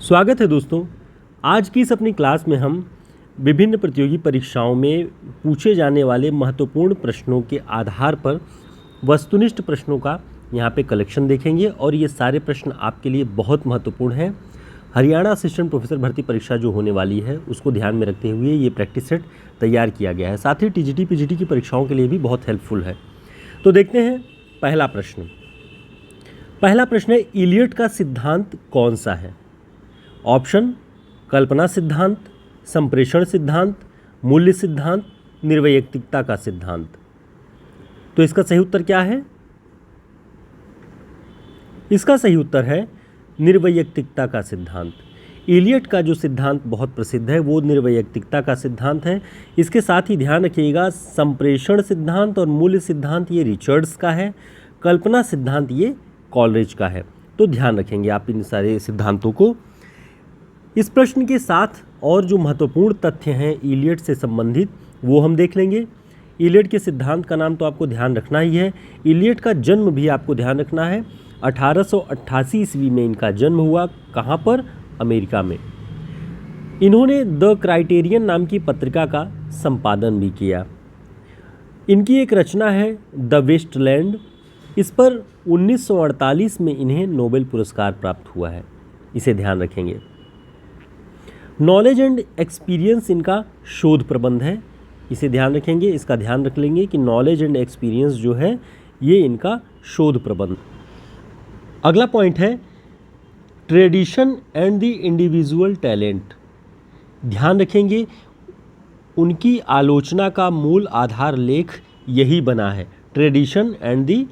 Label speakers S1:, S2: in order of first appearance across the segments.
S1: स्वागत है दोस्तों। आज की इस अपनी क्लास में हम विभिन्न प्रतियोगी परीक्षाओं में पूछे जाने वाले महत्वपूर्ण प्रश्नों के आधार पर वस्तुनिष्ठ प्रश्नों का यहाँ पे कलेक्शन देखेंगे और ये सारे प्रश्न आपके लिए बहुत महत्वपूर्ण हैं। हरियाणा असिस्टेंट प्रोफेसर भर्ती परीक्षा जो होने वाली है उसको ध्यान में रखते हुए ये प्रैक्टिस सेट तैयार किया गया है। साथ ही टीजीटी पीजीटी की परीक्षाओं के लिए भी बहुत हेल्पफुल है। तो देखते हैं पहला प्रश्न है इलियट का सिद्धांत कौन सा है? ऑप्शन कल्पना सिद्धांत, संप्रेषण सिद्धांत, मूल्य सिद्धांत, निर्वैयक्तिकता का सिद्धांत। तो इसका सही उत्तर क्या है? इसका सही उत्तर है निर्वैयक्तिकता का सिद्धांत। इलियट का जो सिद्धांत बहुत प्रसिद्ध है वो निर्वैयक्तिकता का सिद्धांत है। इसके साथ ही ध्यान रखिएगा संप्रेषण सिद्धांत और मूल्य सिद्धांत ये रिचर्ड्स का है, कल्पना सिद्धांत ये कॉलरिज का है। तो ध्यान रखेंगे आप इन सारे सिद्धांतों को। इस प्रश्न के साथ और जो महत्वपूर्ण तथ्य हैं इलियट से संबंधित वो हम देख लेंगे। इलियट के सिद्धांत का नाम तो आपको ध्यान रखना ही है। इलियट का जन्म भी आपको ध्यान रखना है। 1888 ईस्वी में इनका जन्म हुआ। कहाँ पर? अमेरिका में। इन्होंने द क्राइटेरियन नाम की पत्रिका का संपादन भी किया। इनकी एक रचना है द वेस्टलैंड। इस पर 1948 में इन्हें नोबेल पुरस्कार प्राप्त हुआ है। इसे ध्यान रखेंगे। नॉलेज एंड एक्सपीरियंस इनका शोध प्रबंध है। इसे ध्यान रखेंगे। इसका ध्यान रख लेंगे कि नॉलेज एंड एक्सपीरियंस जो है ये इनका शोध प्रबंध। अगला पॉइंट है tradition and the individual talent. ध्यान रखेंगे उनकी आलोचना का मूल आधार लेख यही बना है, tradition and the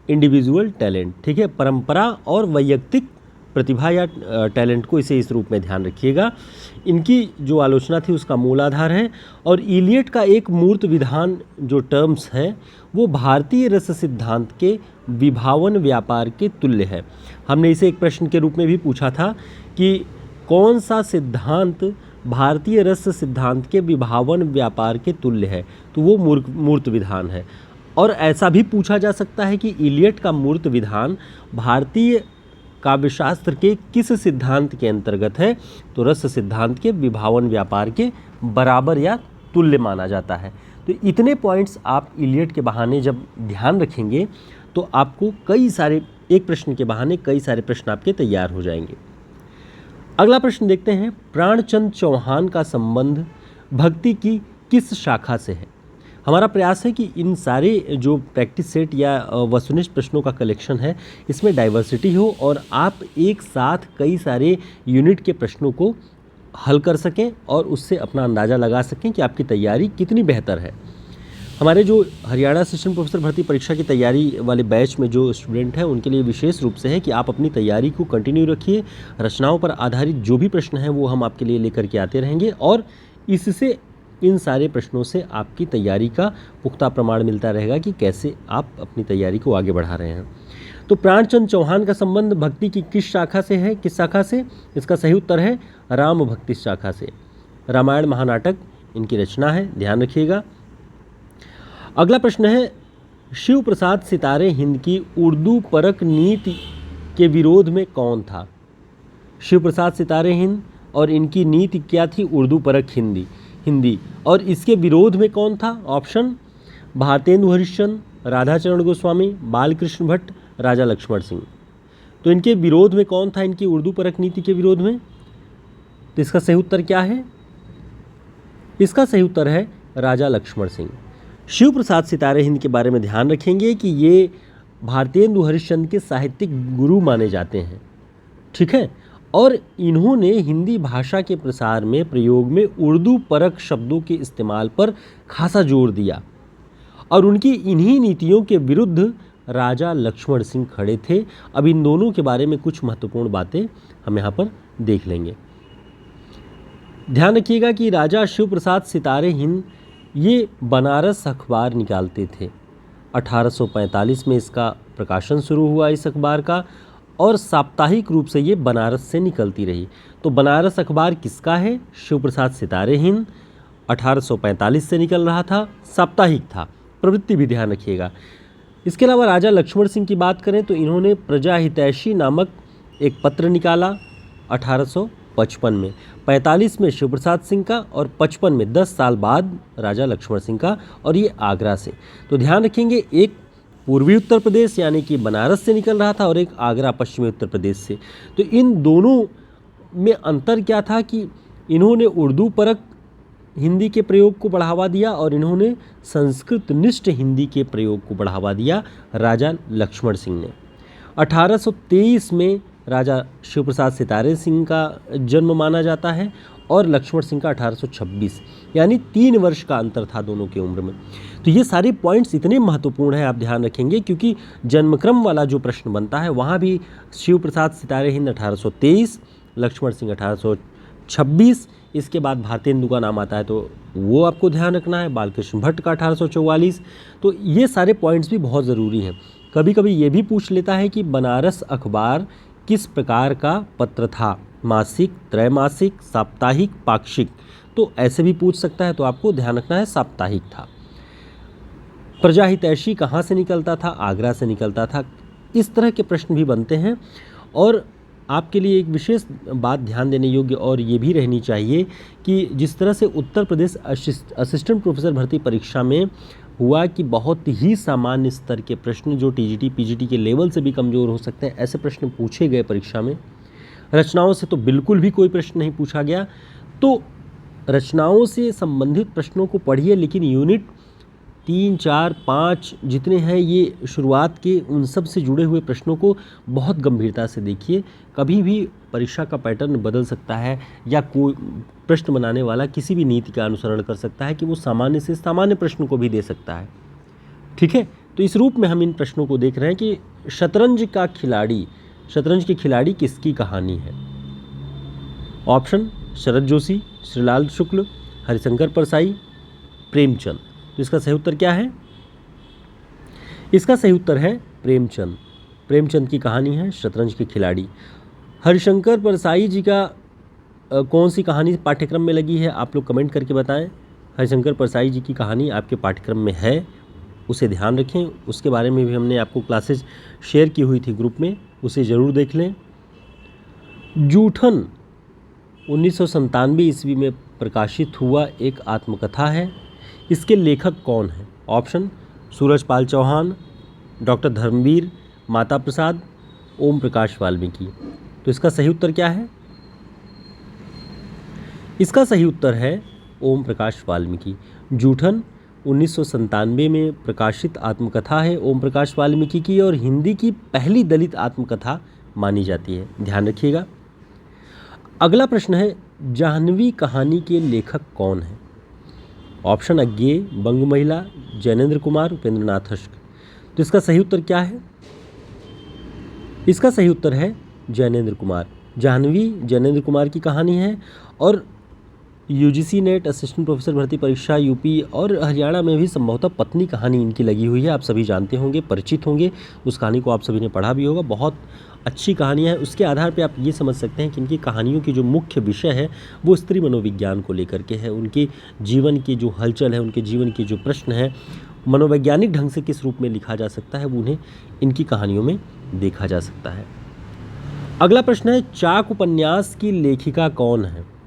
S1: individual talent. ठीक है, परंपरा और वैयक्तिक प्रतिभा या टैलेंट को इसे इस रूप में ध्यान रखिएगा। इनकी जो आलोचना थी उसका मूल आधार है। और इलियट का एक मूर्त विधान जो टर्म्स है वो भारतीय रस सिद्धांत के विभावन व्यापार के तुल्य है। हमने इसे एक प्रश्न के रूप में भी पूछा था कि कौन सा सिद्धांत भारतीय रस सिद्धांत के विभावन व्यापार के तुल्य है, तो वो मूर्त विधान है। और ऐसा भी पूछा जा सकता है कि इलियट का मूर्त विधान भारतीय काव्यशास्त्र के किस सिद्धांत के अंतर्गत है, तो रस सिद्धांत के विभावन व्यापार के बराबर या तुल्य माना जाता है। तो इतने पॉइंट्स आप इलियट के बहाने जब ध्यान रखेंगे तो आपको कई सारे, एक प्रश्न के बहाने कई सारे प्रश्न आपके तैयार हो जाएंगे। अगला प्रश्न देखते हैं प्राणचंद चौहान का संबंध भक्ति की किस शाखा से है? हमारा प्रयास है कि इन सारे जो प्रैक्टिस सेट या वस्तुनिष्ठ प्रश्नों का कलेक्शन है इसमें डाइवर्सिटी हो और आप एक साथ कई सारे यूनिट के प्रश्नों को हल कर सकें और उससे अपना अंदाज़ा लगा सकें कि आपकी तैयारी कितनी बेहतर है। हमारे जो हरियाणा असिस्टेंट प्रोफेसर भर्ती परीक्षा की तैयारी वाले बैच में जो स्टूडेंट हैं उनके लिए विशेष रूप से है कि आप अपनी तैयारी को कंटिन्यू रखिए। रचनाओं पर आधारित जो भी प्रश्न हैं वो हम आपके लिए लेकर के आते रहेंगे और इससे इन सारे प्रश्नों से आपकी तैयारी का पुख्ता प्रमाण मिलता रहेगा कि कैसे आप अपनी तैयारी को आगे बढ़ा रहे हैं। तो प्राणचंद चौहान का संबंध भक्ति की किस शाखा से है? किस शाखा से? इसका सही उत्तर है राम भक्ति शाखा से। रामायण महानाटक इनकी रचना है, ध्यान रखिएगा। अगला प्रश्न है शिव प्रसाद सितारे हिंद की उर्दू परक नीति के विरोध में कौन था? शिव प्रसाद सितारे हिंद और इनकी नीति क्या थी? उर्दू परक हिंदी। और इसके विरोध में कौन था? ऑप्शन भारतेंदु हरिश्चंद्र, राधाचरण गोस्वामी, बालकृष्ण भट्ट, राजा लक्ष्मण सिंह। तो इनके विरोध में कौन था? इनकी उर्दू परक नीति के विरोध में। तो इसका सही उत्तर क्या है? इसका सही उत्तर है राजा लक्ष्मण सिंह। शिव प्रसाद सितारे हिंद के बारे में ध्यान रखेंगे कि ये भारतेंदु हरिश्चंद्र के साहित्यिक गुरु माने जाते हैं। ठीक है, और इन्होंने हिंदी भाषा के प्रसार में प्रयोग में उर्दू परक शब्दों के इस्तेमाल पर खासा जोर दिया और उनकी इन्हीं नीतियों के विरुद्ध राजा लक्ष्मण सिंह खड़े थे। अब इन दोनों के बारे में कुछ महत्वपूर्ण बातें हम यहाँ पर देख लेंगे। ध्यान रखिएगा कि राजा शिव प्रसाद सितारे हिंद ये बनारस अखबार निकालते थे। 1845 में इसका प्रकाशन शुरू हुआ इस अखबार का और साप्ताहिक रूप से ये बनारस से निकलती रही। तो बनारस अखबार किसका है? शिव प्रसाद सितारे हिंद। 1845 से निकल रहा था, साप्ताहिक था, प्रवृत्ति भी ध्यान रखिएगा। इसके अलावा राजा लक्ष्मण सिंह की बात करें तो इन्होंने प्रजा हितैषी नामक एक पत्र निकाला 55 में, 45 में शिव प्रसाद सिंह का और 55 में 10 साल बाद राजा लक्ष्मण सिंह का, और ये आगरा से। तो ध्यान रखेंगे, एक पूर्वी उत्तर प्रदेश यानी कि बनारस से निकल रहा था और एक आगरा पश्चिमी उत्तर प्रदेश से। तो इन दोनों में अंतर क्या था कि इन्होंने उर्दू परक हिंदी के प्रयोग को बढ़ावा दिया और इन्होंने संस्कृत निष्ठ हिंदी के प्रयोग को बढ़ावा दिया राजा लक्ष्मण सिंह ने। 1823 में राजा शिव प्रसाद सितारे सिंह का जन्म माना जाता है और लक्ष्मण सिंह का 1826, यानी 3 वर्ष का अंतर था दोनों की उम्र में। तो ये सारे पॉइंट्स इतने महत्वपूर्ण हैं, आप ध्यान रखेंगे, क्योंकि जन्मक्रम वाला जो प्रश्न बनता है वहाँ भी शिव प्रसाद सितारे हिंद 1823, लक्ष्मण सिंह 1826, इसके बाद भारतेंदु का नाम आता है तो वो आपको ध्यान रखना है, बालकृष्ण भट्ट का 1844। तो ये सारे पॉइंट्स भी बहुत ज़रूरी हैं। कभी कभी ये भी पूछ लेता है कि बनारस अखबार किस प्रकार का पत्र था, मासिक, त्रैमासिक, साप्ताहिक, पाक्षिक, तो ऐसे भी पूछ सकता है, तो आपको ध्यान रखना है साप्ताहिक था। प्रजाहितैषी कहाँ से निकलता था, आगरा से निकलता था। इस तरह के प्रश्न भी बनते हैं। और आपके लिए एक विशेष बात ध्यान देने योग्य और ये भी रहनी चाहिए कि जिस तरह से उत्तर प्रदेश असिस्टेंट प्रोफेसर भर्ती परीक्षा में हुआ कि बहुत ही सामान्य स्तर के प्रश्न जो टीजीटी पीजीटी के लेवल से भी कमज़ोर हो सकते हैं, ऐसे प्रश्न पूछे गए परीक्षा में। रचनाओं से तो बिल्कुल भी कोई प्रश्न नहीं पूछा गया। तो रचनाओं से संबंधित प्रश्नों को पढ़िए, लेकिन यूनिट 3, 4, 5 जितने हैं ये शुरुआत के, उन सब से जुड़े हुए प्रश्नों को बहुत गंभीरता से देखिए। कभी भी परीक्षा का पैटर्न बदल सकता है या कोई प्रश्न बनाने वाला किसी भी नीति का अनुसरण कर सकता है कि वो सामान्य से सामान्य प्रश्न को भी दे सकता है। ठीक है, तो इस रूप में हम इन प्रश्नों को देख रहे हैं कि शतरंज के खिलाड़ी किसकी कहानी है। ऑप्शन शरद जोशी, श्रीलाल शुक्ल, हरिशंकर परसाई, प्रेमचंद। तो इसका सही उत्तर क्या है? इसका सही उत्तर है प्रेमचंद। प्रेमचंद की कहानी है शतरंज के खिलाड़ी। हरिशंकर परसाई जी का कौन सी कहानी पाठ्यक्रम में लगी है, आप लोग कमेंट करके बताएं। हरिशंकर परसाई जी की कहानी आपके पाठ्यक्रम में है, उसे ध्यान रखें। उसके बारे में भी हमने आपको क्लासेज शेयर की हुई थी ग्रुप में, उसे ज़रूर देख लें। जूठन 1997 ईस्वी में प्रकाशित हुआ एक आत्मकथा है। इसके लेखक कौन हैं? Option Surajpal Chauhan, doctor Dharmveer, Mata Prasad, Om Prakash Valmiki. तो इसका सही उत्तर क्या है? इसका सही उत्तर है ओम प्रकाश वाल्मीकि। जूठन 1997 में प्रकाशित आत्मकथा है ओम प्रकाश वाल्मीकि की, और हिंदी की पहली दलित आत्मकथा मानी जाती है, ध्यान रखिएगा। अगला प्रश्न है, जाह्नवी कहानी के लेखक कौन हैं? ऑप्शन अज्ञेय, बंग महिला, जैनेन्द्र कुमार, उपेंद्रनाथ अश्क। तो इसका सही उत्तर क्या है? इसका सही उत्तर है जैनेन्द्र कुमार। जाह्नवी जैनेन्द्र कुमार की कहानी है, और यूजीसी नेट असिस्टेंट प्रोफेसर भर्ती परीक्षा यूपी और हरियाणा में भी संभवतः पत्नी कहानी इनकी लगी हुई है। आप सभी जानते होंगे, परिचित होंगे, उस कहानी को आप सभी ने पढ़ा भी होगा। बहुत अच्छी कहानियाँ है। उसके आधार पे आप ये समझ सकते हैं कि इनकी कहानियों की जो मुख्य विषय है वो स्त्री मनोविज्ञान को लेकर के है। उनके जीवन की जो हलचल है, उनके जीवन के जो प्रश्न हैं, मनोवैज्ञानिक ढंग से किस रूप में लिखा जा सकता है, वो उन्हें इनकी कहानियों में देखा जा सकता है। अगला प्रश्न है, चाक उपन्यास की लेखिका कौन है?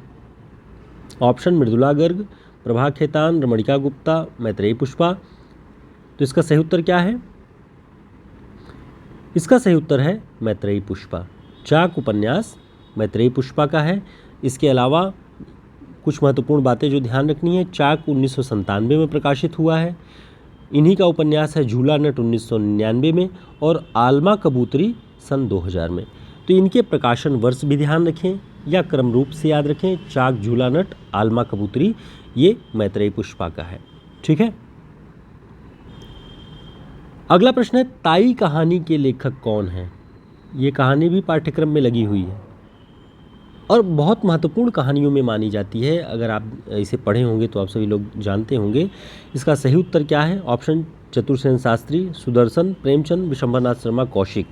S1: ऑप्शन मृदुला गर्ग, प्रभा खेतान, रमणिका गुप्ता, मैत्रेयी पुष्पा। तो इसका सही उत्तर क्या है? इसका सही उत्तर है मैत्रेयी पुष्पा। चाक उपन्यास मैत्रेयी पुष्पा का है। इसके अलावा कुछ महत्वपूर्ण बातें जो ध्यान रखनी है, चाक 1997 में प्रकाशित हुआ है। इन्हीं का उपन्यास है झूला नट 1999 में, और आलमा कबूतरी सन 2000 में। तो इनके प्रकाशन वर्ष भी ध्यान रखें या क्रम रूप से याद रखें। चाक, झूला नट, आलमा कबूतरी, ये मैत्रेयी पुष्पा का है। ठीक है। अगला प्रश्न है, ताई कहानी के लेखक कौन है? ये कहानी भी पाठ्यक्रम में लगी हुई है और बहुत महत्वपूर्ण कहानियों में मानी जाती है। अगर आप इसे पढ़े होंगे तो आप सभी लोग जानते होंगे। इसका सही उत्तर क्या है? ऑप्शन चतुर्सेन शास्त्री, सुदर्शन, प्रेमचंद, विशंभरनाथ शर्मा, कौशिक।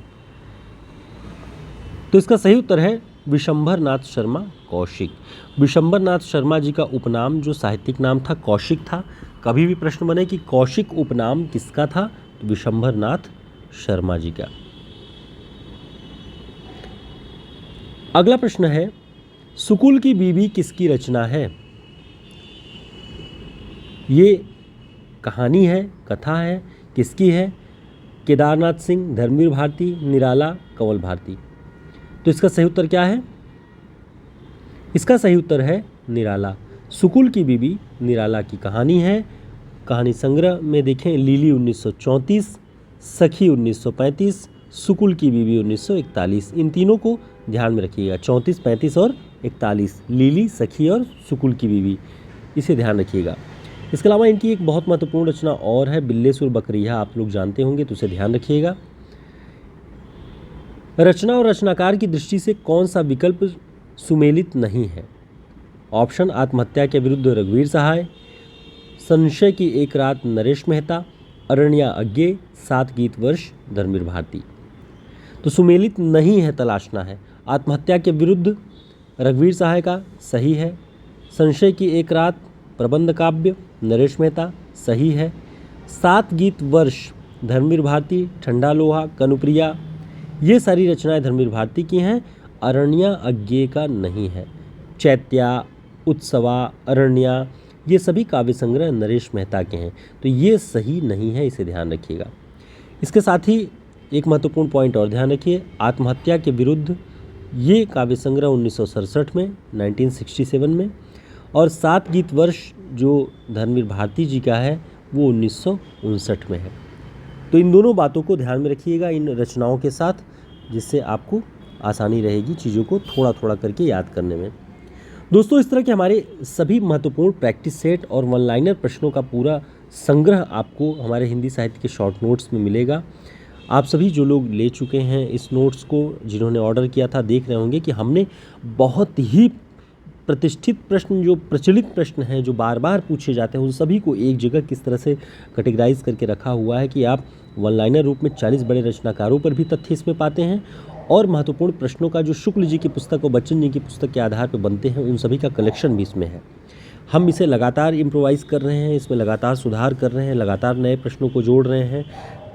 S1: तो इसका सही उत्तर है विशंभरनाथ शर्मा, कौशिक। विशंभरनाथ शर्मा जी का उपनाम जो साहित्यिक नाम था कौशिक था। कभी भी प्रश्न बने कि कौशिक उपनाम किसका था, तो विशंभरनाथ शर्मा जी का। अगला प्रश्न है, सुकुल की बीवी किसकी रचना है? ये कहानी है, कथा है, किसकी है? केदारनाथ सिंह, धर्मवीर भारती, निराला, कंवल भारती। तो इसका सही उत्तर क्या है? इसका सही उत्तर है निराला। सुकुल की बीवी निराला की कहानी है। कहानी संग्रह में देखें, लीली 1934, सखी 1935, सुकुल की बीवी 1941। इन तीनों को ध्यान में रखिएगा, 34, 35 और 41, लीली, सखी और सुकुल की बीवी, इसे ध्यान रखिएगा। इसके अलावा इनकी एक बहुत महत्वपूर्ण रचना और है, बिल्लेसुर बकरिया, आप लोग जानते होंगे, तो उसे ध्यान रखिएगा। रचना और रचनाकार की दृष्टि से कौन सा विकल्प सुमेलित नहीं है? ऑप्शन: आत्महत्या के विरुद्ध रघुवीर सहाय, संशय की एक रात नरेश मेहता, अरण्या अज्ञे, 7 गीत वर्ष धर्मवीर भारती। तो सुमेलित नहीं है तलाशना है। आत्महत्या के विरुद्ध रघुवीर सहाय का सही है, संशय की एक रात प्रबंध काव्य नरेश मेहता सही है, 7 गीत वर्ष धर्मवीर भारती, ठंडा लोहा, कनुप्रिया, ये सारी रचनाएं धर्मवीर भारती की हैं। अरण्या अज्ञे का नहीं है। चैत्या, उत्सवा, अरण्या, ये सभी काव्य संग्रह नरेश मेहता के हैं, तो ये सही नहीं है, इसे ध्यान रखिएगा। इसके साथ ही एक महत्वपूर्ण पॉइंट और ध्यान रखिए, आत्महत्या के विरुद्ध ये काव्य संग्रह 1967 में, 1967 में, और 7 गीत वर्ष जो धर्मवीर भारती जी का है वो 1959 में है। तो इन दोनों बातों को ध्यान में रखिएगा इन रचनाओं के साथ, जिससे आपको आसानी रहेगी चीज़ों को थोड़ा थोड़ा करके याद करने में। दोस्तों, इस तरह के हमारे सभी महत्वपूर्ण प्रैक्टिस सेट और वन लाइनर प्रश्नों का पूरा संग्रह आपको हमारे हिंदी साहित्य के शॉर्ट नोट्स में मिलेगा। आप सभी जो लोग ले चुके हैं इस नोट्स को, जिन्होंने ऑर्डर किया था, देख रहे होंगे कि हमने बहुत ही प्रतिष्ठित प्रश्न, जो प्रचलित प्रश्न हैं, जो बार बार पूछे जाते हैं, उन सभी को एक जगह किस तरह से कैटेगराइज करके रखा हुआ है कि आप वन लाइनर रूप में 40 बड़े रचनाकारों पर भी तथ्य इसमें पाते हैं, और महत्वपूर्ण प्रश्नों का जो शुक्ल जी की पुस्तक और बच्चन जी की पुस्तक के आधार पर बनते हैं, उन सभी का कलेक्शन भी इसमें है। हम इसे लगातार इम्प्रोवाइज़ कर रहे हैं, इसमें लगातार सुधार कर रहे हैं, लगातार नए प्रश्नों को जोड़ रहे हैं,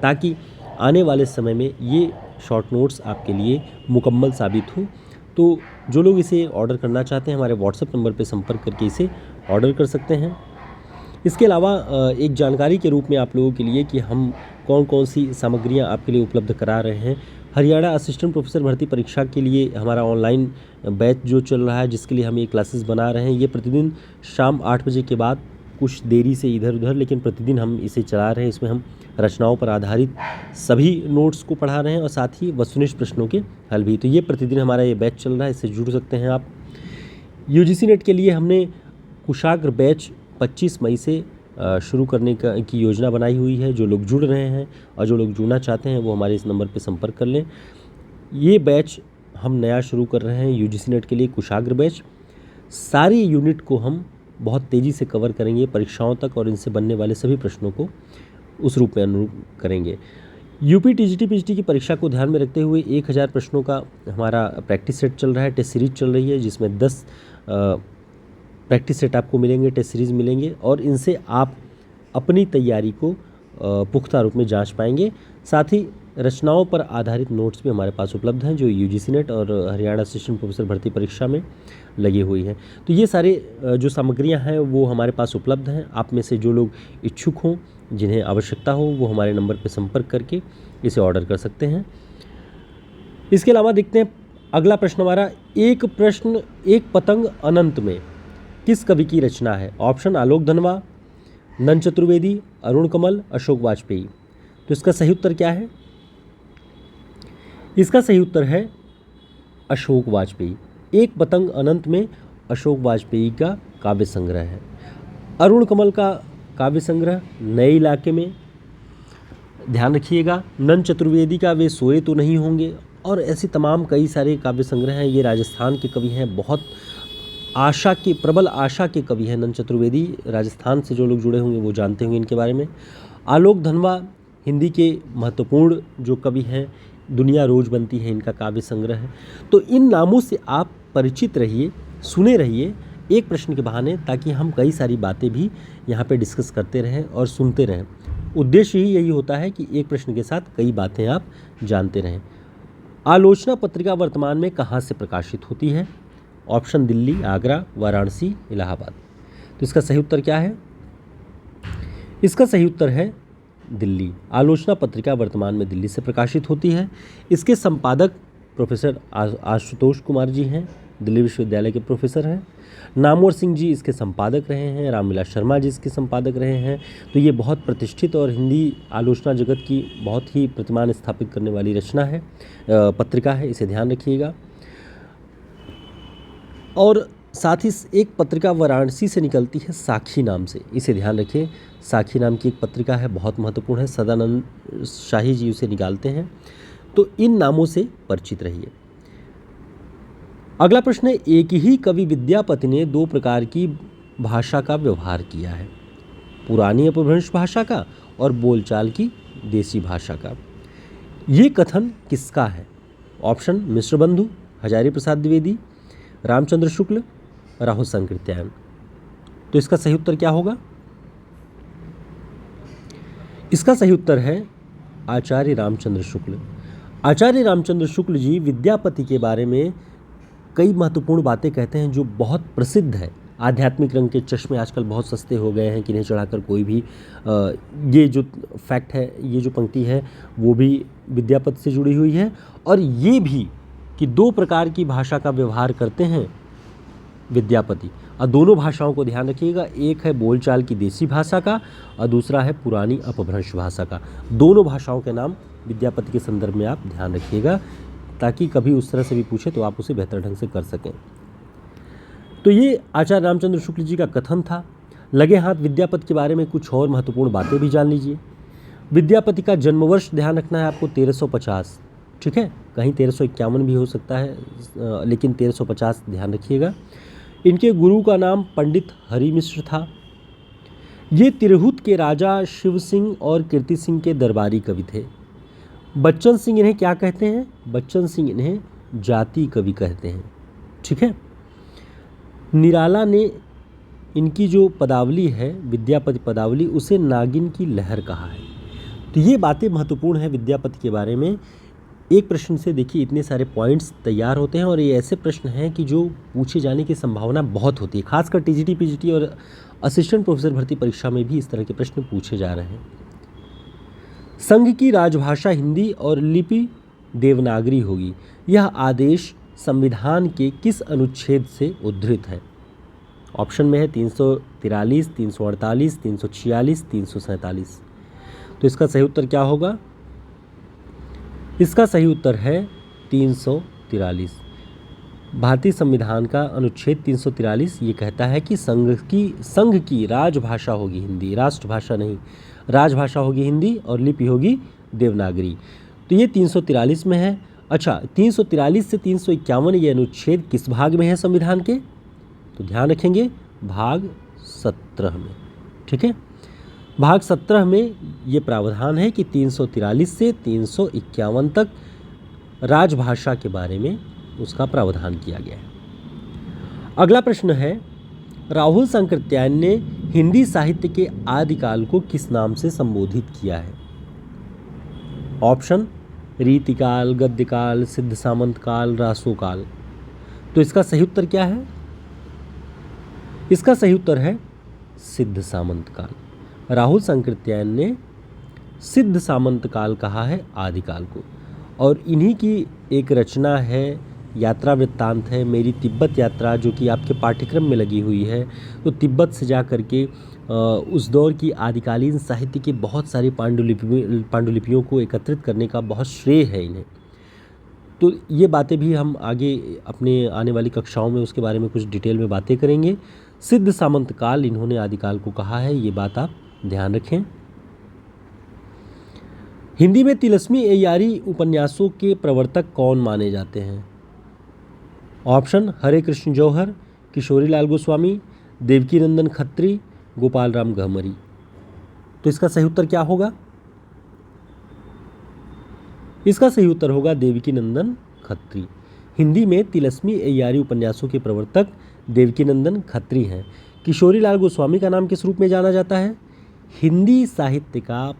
S1: ताकि आने वाले समय में ये शॉर्ट नोट्स आपके लिए मुकम्मल साबित हो। तो जो लोग इसे ऑर्डर करना चाहते हैं, हमारे व्हाट्सएप नंबर पर संपर्क करके इसे ऑर्डर कर सकते हैं। इसके अलावा एक जानकारी के रूप में आप लोगों के लिए कि हम कौन कौन सी सामग्रियां आपके लिए उपलब्ध करा रहे हैं। हरियाणा असिस्टेंट प्रोफेसर भर्ती परीक्षा के लिए हमारा ऑनलाइन बैच जो चल रहा है, जिसके लिए हम ये क्लासेस बना रहे हैं, ये प्रतिदिन शाम 8 बजे के बाद, कुछ देरी से इधर उधर, लेकिन प्रतिदिन हम इसे चला रहे हैं। इसमें हम रचनाओं पर आधारित सभी नोट्स को पढ़ा रहे हैं और साथ ही वस्तुनिष्ठ प्रश्नों के हल भी। तो ये प्रतिदिन हमारा ये बैच चल रहा है, इससे जुड़ सकते हैं आप। यूजीसी नेट के लिए हमने कुशाग्र बैच 25 मई से शुरू करने की योजना बनाई हुई है। जो लोग जुड़ रहे हैं और जो लोग जुड़ना चाहते हैं वो हमारे इस नंबर पर संपर्क कर लें। ये बैच हम नया शुरू कर रहे हैं यूजीसी नेट के लिए, कुशाग्र बैच। सारी यूनिट को हम बहुत तेज़ी से कवर करेंगे परीक्षाओं तक, और इनसे बनने वाले सभी प्रश्नों को उस रूप में अनुरूप करेंगे। यूपी टीजीटी पीजीटी की परीक्षा को ध्यान में रखते हुए 1000 प्रश्नों का हमारा प्रैक्टिस सेट चल रहा है, टेस्ट सीरीज चल रही है, जिसमें 10 प्रैक्टिस सेट आपको मिलेंगे, टेस्ट सीरीज़ मिलेंगे, और इनसे आप अपनी तैयारी को पुख्ता रूप में जांच पाएंगे। साथ ही रचनाओं पर आधारित नोट्स भी हमारे पास उपलब्ध हैं, जो यूजीसी नेट और हरियाणा असिस्टेंट प्रोफेसर भर्ती परीक्षा में लगी हुई हैं। तो ये सारे जो सामग्रियां हैं वो हमारे पास उपलब्ध हैं। आप में से जो लोग इच्छुक हों, जिन्हें आवश्यकता हो, वो हमारे नंबर पर संपर्क करके इसे ऑर्डर कर सकते हैं। इसके अलावा देखते हैं अगला प्रश्न हमारा, एक प्रश्न एक पतंग अनंत में किस कवि की रचना है? ऑप्शन: आलोक धनवा, नंद चतुर्वेदी, अरुण कमल, अशोक वाजपेयी। तो इसका सही उत्तर क्या है? इसका सही उत्तर है अशोक वाजपेयी। एक पतंग अनंत में अशोक वाजपेयी का काव्य संग्रह है। अरुण कमल का काव्य संग्रह नए इलाके में, ध्यान रखिएगा। नंद चतुर्वेदी का वे सोए तो नहीं होंगे, और ऐसे तमाम कई सारे काव्य संग्रह हैं। ये राजस्थान के कवि हैं, बहुत आशा के, प्रबल आशा के कवि हैं नंद चतुर्वेदी। राजस्थान से जो लोग जुड़े होंगे वो जानते होंगे इनके बारे में। आलोक धनवा हिंदी के महत्वपूर्ण जो कवि हैं, दुनिया रोज बनती है इनका काव्य संग्रह है। तो इन नामों से आप परिचित रहिए, सुने रहिए एक प्रश्न के बहाने, ताकि हम कई सारी बातें भी यहाँ पे डिस्कस करते रहें और सुनते रहें। उद्देश्य ही यही होता है कि एक प्रश्न के साथ कई बातें आप जानते रहें। आलोचना पत्रिका वर्तमान में कहाँ से प्रकाशित होती है? ऑप्शन दिल्ली, आगरा, वाराणसी, इलाहाबाद। तो इसका सही उत्तर क्या है? इसका सही उत्तर है दिल्ली। आलोचना पत्रिका वर्तमान में दिल्ली से प्रकाशित होती है। इसके संपादक प्रोफेसर आशुतोष कुमार जी हैं, दिल्ली विश्वविद्यालय के प्रोफेसर हैं। नामवर सिंह जी इसके संपादक रहे हैं, रामविलास शर्मा जी इसके संपादक रहे हैं। तो ये बहुत प्रतिष्ठित और हिंदी आलोचना जगत की बहुत ही प्रतिमान स्थापित करने वाली रचना है, पत्रिका है, इसे ध्यान रखिएगा। और साथ ही एक पत्रिका वाराणसी से निकलती है साखी नाम से, इसे ध्यान रखिए। साखी नाम की एक पत्रिका है, बहुत महत्वपूर्ण है, सदानंद शाही जी उसे निकालते हैं। तो इन नामों से परिचित रहिए। अगला प्रश्न है, एक ही कवि विद्यापति ने दो प्रकार की भाषा का व्यवहार किया है, पुरानी अपभ्रंश भाषा का और बोलचाल की देसी भाषा का। ये कथन किसका है? ऑप्शन मिश्र बंधु, हजारी प्रसाद द्विवेदी, रामचंद्र शुक्ल, राहुल संकृत्यायन। तो इसका सही उत्तर क्या होगा? इसका सही उत्तर है आचार्य रामचंद्र शुक्ल। आचार्य रामचंद्र शुक्ल जी विद्यापति के बारे में कई महत्वपूर्ण बातें कहते हैं जो बहुत प्रसिद्ध है। आध्यात्मिक रंग के चश्मे आजकल बहुत सस्ते हो गए हैं, किन्हें चढ़ाकर कोई भी ये जो फैक्ट है, ये जो पंक्ति है वो भी विद्यापति से जुड़ी हुई है। और ये भी कि दो प्रकार की भाषा का व्यवहार करते हैं विद्यापति, और दोनों भाषाओं को ध्यान रखिएगा, एक है बोलचाल की देसी भाषा का और दूसरा है पुरानी अपभ्रंश भाषा का। दोनों भाषाओं के नाम विद्यापति के संदर्भ में आप ध्यान रखिएगा, ताकि कभी उस तरह से भी पूछे तो आप उसे बेहतर ढंग से कर सकें। तो ये आचार्य रामचंद्र शुक्ल जी का कथन था। लगे हाथ विद्यापति के बारे में कुछ और महत्वपूर्ण बातें भी जान लीजिए। विद्यापति का जन्म वर्ष ध्यान रखना है आपको 1350, ठीक है, कहीं 1351 भी हो सकता है, लेकिन 1350 ध्यान रखिएगा। इनके गुरु का नाम पंडित हरि मिश्र था। ये तिरहुत के राजा शिव सिंह और कीर्ति सिंह के दरबारी कवि थे। बच्चन सिंह इन्हें क्या कहते हैं? बच्चन सिंह इन्हें जाति कवि कहते हैं, ठीक है। निराला ने इनकी जो पदावली है, विद्यापति पदावली, उसे नागिन की लहर कहा है। तो ये बातें महत्वपूर्ण हैं विद्यापति के बारे में। एक प्रश्न से देखिए इतने सारे पॉइंट्स तैयार होते हैं, और ये ऐसे प्रश्न हैं कि जो पूछे जाने की संभावना बहुत होती है। खासकर टीजीटी, पीजीटी और असिस्टेंट प्रोफेसर भर्ती परीक्षा में भी इस तरह के प्रश्न पूछे जा रहे हैं। संघ की राजभाषा हिंदी और लिपि देवनागरी होगी। यह आदेश संविधान के किस अनुच्छेद से उद्धृत है? ऑप्शन में है 343, 348, 346, 347। तो इसका सही उत्तर क्या होगा? इसका सही उत्तर है 343। भारतीय संविधान का अनुच्छेद 343 ये कहता है कि संघ की राजभाषा होगी हिंदी, राष्ट्रभाषा नहीं, राजभाषा होगी हिंदी और लिपि होगी देवनागरी। तो ये 343 में है। अच्छा, 343 से 351 ये अनुच्छेद किस भाग में है संविधान के? तो ध्यान रखेंगे भाग 17 में, ठीक है। भाग 17 में ये प्रावधान है कि 343 से 351 तक राजभाषा के बारे में उसका प्रावधान किया गया है। अगला प्रश्न है, राहुल संकृत्यायन ने हिंदी साहित्य के आदिकाल को किस नाम से संबोधित किया है? ऑप्शन रीतिकाल, गद्यकाल, सिद्ध सामंत काल, रासोकाल। तो इसका सही उत्तर क्या है? इसका सही उत्तर है सिद्ध सामंत काल। राहुल संकृत्यायन ने सिद्ध सामंत काल कहा है आदिकाल को, और इन्हीं की एक रचना है, यात्रा वृत्तांत है, मेरी तिब्बत यात्रा, जो कि आपके पाठ्यक्रम में लगी हुई है। तो तिब्बत से जा करके उस दौर की आदिकालीन साहित्य की बहुत सारी पांडुलिपियों को एकत्रित करने का बहुत श्रेय है इन्हें। तो ये बातें भी हम आगे अपने आने वाली कक्षाओं में उसके बारे में कुछ डिटेल में बातें करेंगे। सिद्ध सामंत काल इन्होंने आदिकाल को कहा है, ये बात आप ध्यान रखें। हिंदी में तिलस्मी एयारी उपन्यासों के प्रवर्तक कौन माने जाते हैं? ऑप्शन हरे कृष्ण जौहर, किशोरी लाल गोस्वामी, देवकी नंदन खत्री, गोपाल राम गहमरी। तो इसका सही उत्तर क्या होगा? इसका सही उत्तर होगा देवकी नंदन खत्री। हिंदी में तिलस्मी एयारी उपन्यासों के प्रवर्तक देवकी नंदन खत्री हैं। किशोरी लाल गोस्वामी का नाम किस रूप में जाना जाता है? हिंदी साहित्य का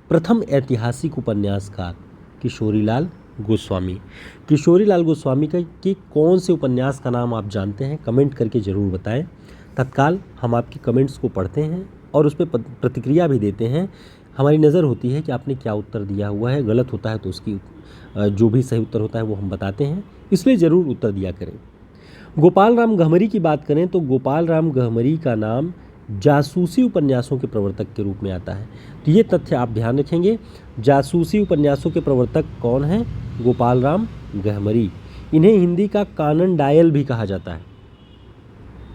S1: प्रथम ऐतिहासिक उपन्यासकार किशोरी लाल गोस्वामी। किशोरीलाल गोस्वामी के कौन से उपन्यास का नाम आप जानते हैं? कमेंट करके ज़रूर बताएं। तत्काल हम आपके कमेंट्स को पढ़ते हैं और उस पर प्रतिक्रिया भी देते हैं। हमारी नज़र होती है कि आपने क्या उत्तर दिया हुआ है। गलत होता है तो उसकी जो भी सही उत्तर होता है वो हम बताते हैं, इसलिए ज़रूर उत्तर दिया करें। गोपाल राम गहमरी की बात करें तो गोपाल राम गहमरी का नाम जासूसी उपन्यासों के प्रवर्तक के रूप में आता है। तो ये तथ्य आप ध्यान रखेंगे। जासूसी उपन्यासों के प्रवर्तक कौन हैं? गोपाल राम गहमरी। इन्हें हिंदी का कानन डायल भी कहा जाता है।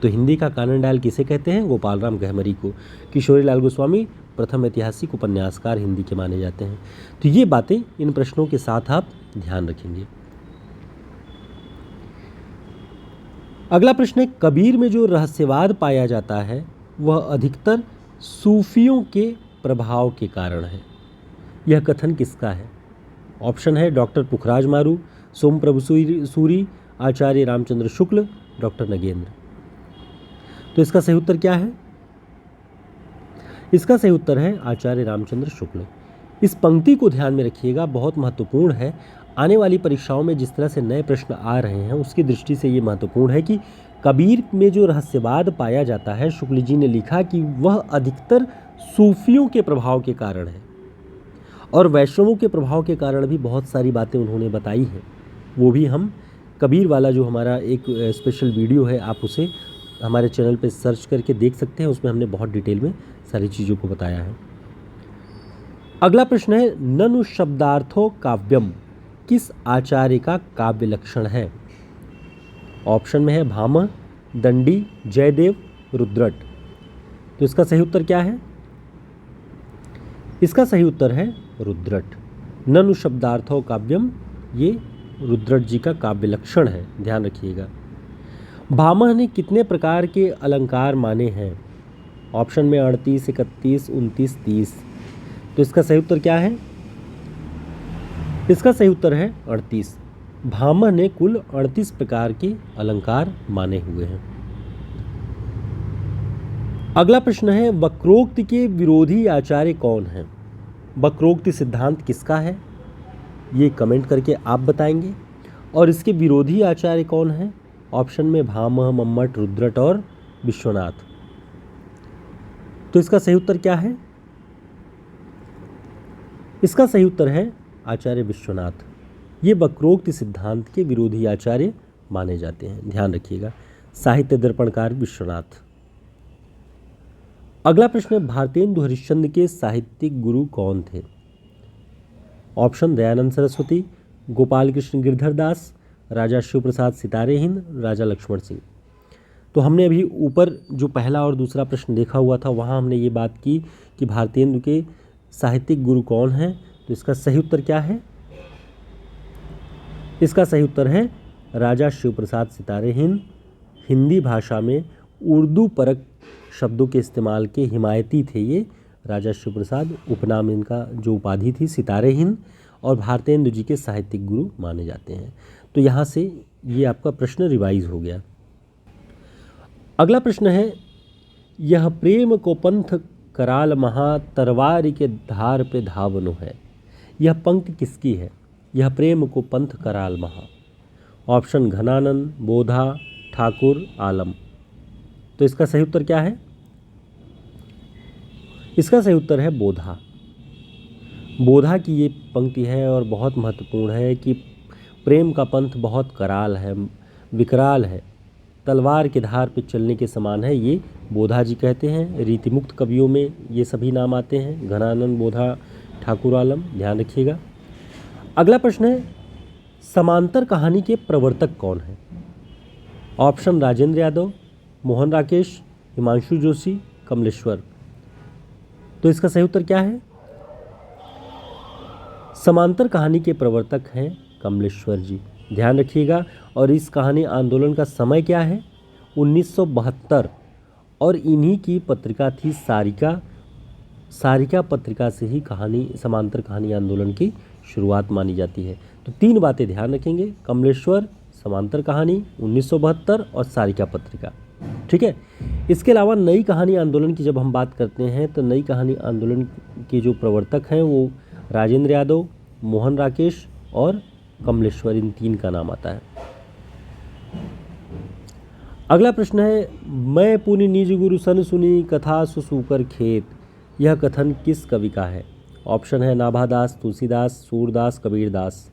S1: तो हिंदी का कानन डायल किसे कहते हैं? गोपाल राम गहमरी को। किशोरीलाल गोस्वामी प्रथम ऐतिहासिक उपन्यासकार हिंदी के माने जाते हैं। तो ये बातें इन प्रश्नों के साथ आप ध्यान रखेंगे। अगला प्रश्न है, कबीर में जो रहस्यवाद पाया जाता है वह अधिकतर सूफियों के प्रभाव के कारण है। यह कथन किसका है? ऑप्शन है डॉक्टर पुखराज मारू, सोमप्रभु सूरी, आचार्य रामचंद्र शुक्ल, डॉक्टर नगेंद्र। तो इसका सही उत्तर क्या है? इसका सही उत्तर है आचार्य रामचंद्र शुक्ल। इस पंक्ति को ध्यान में रखिएगा, बहुत महत्वपूर्ण है। आने वाली परीक्षाओं में जिस तरह से नए प्रश्न आ रहे हैं उसकी दृष्टि से ये महत्वपूर्ण है कि कबीर में जो रहस्यवाद पाया जाता है, शुक्ल जी ने लिखा कि वह अधिकतर सूफियों के प्रभाव के कारण है और वैष्णवों के प्रभाव के कारण भी बहुत सारी बातें उन्होंने बताई हैं। वो भी हम कबीर वाला जो हमारा एक स्पेशल वीडियो है, आप उसे हमारे चैनल पे सर्च करके देख सकते हैं। उसमें हमने बहुत डिटेल में सारी चीज़ों को बताया है। अगला प्रश्न है, ननु शब्दार्थो काव्यम किस आचार्य का काव्य लक्षण है? ऑप्शन में है भामह, दंडी, जयदेव, रुद्रट। तो इसका सही उत्तर क्या है? इसका सही उत्तर है रुद्रट। ननु शब्दार्थो काव्यम, ये रुद्रट जी का काव्य लक्षण है, ध्यान रखिएगा। भामह ने कितने प्रकार के अलंकार माने हैं? ऑप्शन में 38, 31, 29, 30। तो इसका सही उत्तर क्या है? इसका सही उत्तर है 38। भामह ने कुल 38 प्रकार के अलंकार माने हुए हैं। अगला प्रश्न है, वक्रोक्ति के विरोधी आचार्य कौन हैं? वक्रोक्ति सिद्धांत किसका है? ये कमेंट करके आप बताएंगे। और इसके विरोधी आचार्य कौन हैं? ऑप्शन में भामह, मम्मट, रुद्रट और विश्वनाथ। तो इसका सही उत्तर क्या है? इसका सही उत्तर है आचार्य विश्वनाथ। ये वक्रोक्ति सिद्धांत के विरोधी आचार्य माने जाते हैं, ध्यान रखिएगा। साहित्य दर्पणकार विश्वनाथ। अगला प्रश्न है, भारतेंदु हरिश्चंद्र के साहित्यिक गुरु कौन थे? ऑप्शन दयानंद सरस्वती, गोपाल कृष्ण गिरधर दास, राजा शिव प्रसाद सितारे हिंद, राजा लक्ष्मण सिंह। तो हमने अभी ऊपर जो पहला और दूसरा प्रश्न देखा हुआ था वहाँ हमने ये बात की कि भारतेंदु के साहित्यिक गुरु कौन हैं। तो इसका सही उत्तर क्या है? इसका सही उत्तर है राजा शिव प्रसाद सितारे हिंद। हिंदी भाषा में उर्दू परक शब्दों के इस्तेमाल के हिमायती थे ये राजा शिव प्रसाद। उपनाम इनका जो उपाधि थी सितारे हिंद, और भारतेंदु जी के साहित्यिक गुरु माने जाते हैं। तो यहाँ से ये आपका प्रश्न रिवाइज हो गया। अगला प्रश्न है, यह प्रेम को पंथ कराल महा तरवारी के धार पे धावनो है। यह पंक्ति किसकी है? यह प्रेम को पंथ कराल महा। ऑप्शन घनानंद, बोधा, ठाकुर, आलम। तो इसका सही उत्तर क्या है? इसका सही उत्तर है बोधा। बोधा की ये पंक्ति है और बहुत महत्वपूर्ण है कि प्रेम का पंथ बहुत कराल है, विकराल है, तलवार के धार पे चलने के समान है, ये बोधा जी कहते हैं। रीतिमुक्त कवियों में ये सभी नाम आते हैं, घनानंद, बोधा, ठाकुर, आलम, ध्यान रखिएगा। अगला प्रश्न है, समांतर कहानी के प्रवर्तक कौन हैं? ऑप्शन राजेंद्र यादव, मोहन राकेश, हिमांशु जोशी, कमलेश्वर। तो इसका सही उत्तर क्या है? समांतर कहानी के प्रवर्तक हैं कमलेश्वर जी, ध्यान रखिएगा। और इस कहानी आंदोलन का समय क्या है? 1972। और इन्हीं की पत्रिका थी सारिका। सारिका पत्रिका से ही कहानी समांतर कहानी आंदोलन की शुरुआत मानी जाती है। तो तीन बातें ध्यान रखेंगे, कमलेश्वर, समांतर कहानी 1972 और सारिका पत्रिका, ठीक है। इसके अलावा नई कहानी आंदोलन की जब हम बात करते हैं तो नई कहानी आंदोलन के जो प्रवर्तक हैं वो राजेंद्र यादव, मोहन राकेश और कमलेश्वर, इन 3 का नाम आता है। अगला प्रश्न है, मैं पुनि निज गुरु सन सुनी कथा सुसूकर खेत, यह कथन किस कवि का है? ऑप्शन है नाभादास, तुलसीदास, सूरदास, कबीरदास।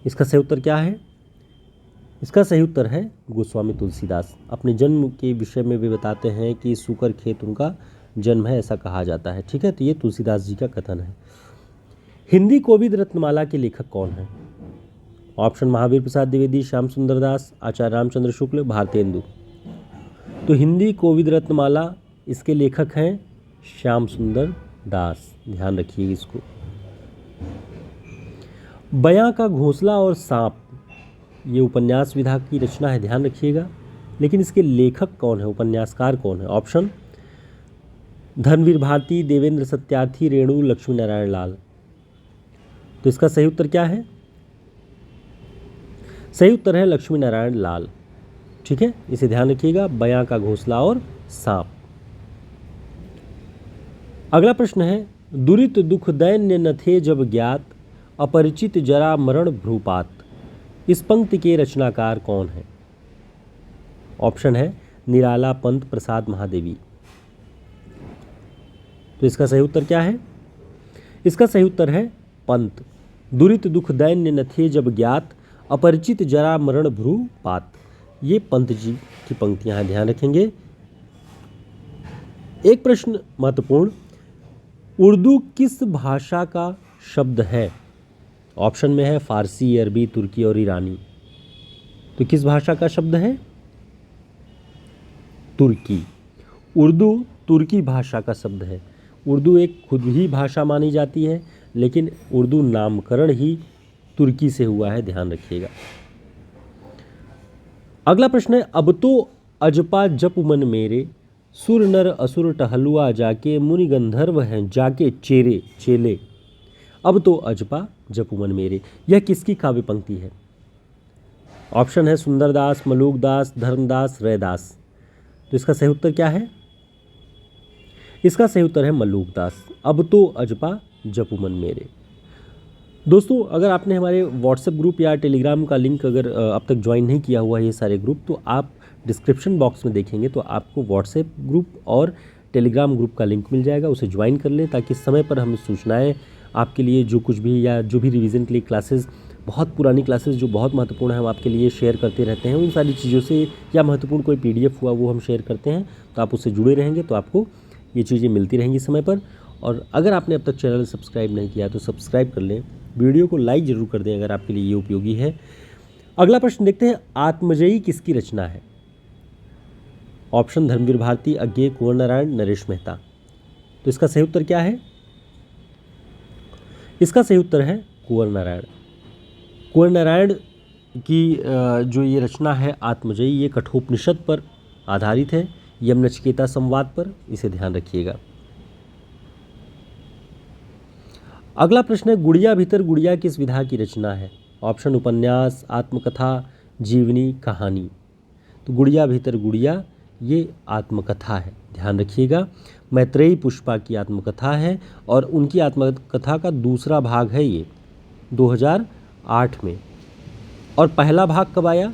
S1: इसका सही उत्तर क्या है? इसका सही उत्तर है गोस्वामी तुलसीदास। अपने जन्म के विषय में भी बताते हैं कि सूकर खेत उनका जन्म है, ऐसा कहा जाता है। ठीक है, तो ये तुलसीदास जी का कथन है। हिंदी कोविद रत्नमाला के लेखक कौन है? ऑप्शन महावीर प्रसाद द्विवेदी, श्याम सुंदर दास, आचार्य रामचंद्र शुक्ल, भारतेंदु। तो हिंदी कोविद रत्नमाला, इसके लेखक हैं श्याम सुंदर दास, ध्यान रखिए इसको। बयां का घोंसला और सांप, ये उपन्यास विधा की रचना है, ध्यान रखिएगा। लेकिन इसके लेखक कौन है, उपन्यासकार कौन है? ऑप्शन धर्मवीर भारती, देवेंद्र सत्यार्थी, रेणु, लक्ष्मी नारायण लाल। तो इसका सही उत्तर क्या है? सही उत्तर है लक्ष्मी नारायण लाल। ठीक है, इसे ध्यान रखिएगा, बयां का घोंसला और सांप। अगला प्रश्न है, दुरित दुख दैन्य न थे जब ज्ञात, अपरिचित जरा मरण भ्रूपात, इस पंक्ति के रचनाकार कौन है? ऑप्शन है निराला, पंत, प्रसाद महादेवी। तो इसका सही उत्तर क्या है? इसका सही उत्तर है पंत। दुरित दुख दैन्य न थे जब ज्ञात, अपरिचित जरा मरण भ्रूपात, ये पंत जी की पंक्तियां हैं, ध्यान रखेंगे। एक प्रश्न महत्वपूर्ण, उर्दू किस भाषा का शब्द है? ऑप्शन में है फारसी, अरबी, तुर्की और ईरानी। तो किस भाषा का शब्द है? तुर्की। उर्दू तुर्की भाषा का शब्द है। उर्दू एक खुद ही भाषा मानी जाती है, लेकिन उर्दू नामकरण ही तुर्की से हुआ है, ध्यान रखिएगा। अगला प्रश्न है, अब तो अजपा जप मन मेरे, सुर नर असुर टहलुआ जाके, मुनि गंधर्व हैं जाके चेरे चेले, अब तो अजपा जप मन मेरे, यह किसकी काव्य पंक्ति है? ऑप्शन है सुंदरदास, मलूकदास, धर्मदास, रैदास। तो इसका सही उत्तर क्या है? इसका सही उत्तर है मलूकदास। अब तो अजपा जप मन मेरे। दोस्तों, अगर आपने हमारे व्हाट्सएप ग्रुप या टेलीग्राम का लिंक अगर अब तक ज्वाइन नहीं किया हुआ है ये सारे ग्रुप, तो आप डिस्क्रिप्शन बॉक्स में देखेंगे तो आपको व्हाट्सएप ग्रुप और टेलीग्राम ग्रुप का लिंक मिल जाएगा, उसे ज्वाइन कर लें ताकि समय पर हम सूचनाएं आपके लिए जो कुछ भी या जो भी रिवीजन के लिए क्लासेस, बहुत पुरानी क्लासेस जो बहुत महत्वपूर्ण है, हम आपके लिए शेयर करते रहते हैं। उन सारी चीज़ों से या महत्वपूर्ण कोई PDF हुआ वो हम शेयर करते हैं, तो आप उससे जुड़े रहेंगे तो आपको ये चीज़ें मिलती रहेंगी समय पर। और अगर आपने अब तक चैनल सब्सक्राइब नहीं किया तो सब्सक्राइब कर लें, वीडियो को लाइक ज़रूर कर दें अगर आपके लिए ये उपयोगी है। अगला प्रश्न देखते हैं, आत्मजयी किसकी रचना है? ऑप्शन धर्मवीर भारती, अज्ञेय, कुंवर नारायण, नरेश मेहता। तो इसका सही उत्तर क्या है? इसका सही उत्तर है कुंवर नारायण। कुंवर नारायण की जो ये रचना है आत्मजयी, ये कठोपनिषद पर आधारित है, यम नचिकेता संवाद पर, इसे ध्यान रखिएगा। अगला प्रश्न है, गुड़िया भीतर गुड़िया किस विधा की रचना है? ऑप्शन उपन्यास, आत्मकथा, जीवनी, कहानी। तो गुड़िया भीतर गुड़िया ये आत्मकथा है, ध्यान रखिएगा। मैत्रेयी पुष्पा की आत्मकथा है और उनकी आत्मकथा का दूसरा भाग है ये 2008 में। और पहला भाग कब आया?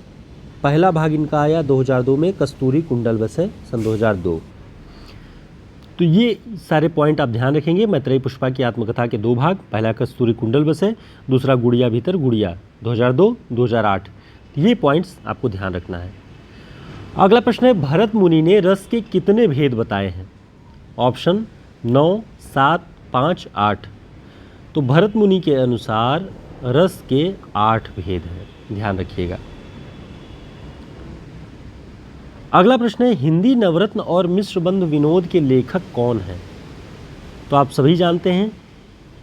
S1: पहला भाग इनका आया 2002 में, कस्तूरी कुंडल बसे, सन 2002। तो ये सारे पॉइंट आप ध्यान रखेंगे। मैत्रेयी पुष्पा की आत्मकथा के 2 भाग, पहला कस्तूरी कुंडल बसे, दूसरा गुड़िया भीतर गुड़िया, 2002 2008। ये पॉइंट्स आपको ध्यान रखना है। अगला प्रश्न है, भरत मुनि ने रस के कितने भेद बताए हैं? ऑप्शन 9, 7, 5, 8। तो भरत मुनि के अनुसार रस के 8 भेद हैं, ध्यान रखिएगा। अगला प्रश्न है, हिंदी नवरत्न और मिश्रबंध विनोद के लेखक कौन हैं? तो आप सभी जानते हैं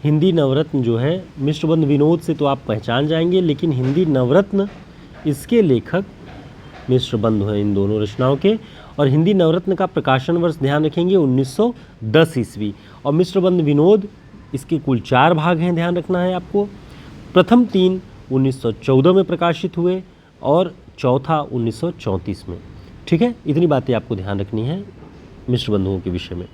S1: हिंदी नवरत्न जो है, मिश्रबंध विनोद से तो आप पहचान जाएंगे, लेकिन हिंदी नवरत्न इसके लेखक मिश्रबंध हैं इन दोनों रचनाओं के। और हिंदी नवरत्न का प्रकाशन वर्ष ध्यान रखेंगे 1910 ईस्वी, और मिश्रबंध विनोद इसके कुल 4 भाग हैं, ध्यान रखना है आपको। प्रथम 3 1914 में प्रकाशित हुए और चौथा 1934 में। ठीक है, इतनी बातें आपको ध्यान रखनी है मिश्रबंधुओं के विषय में।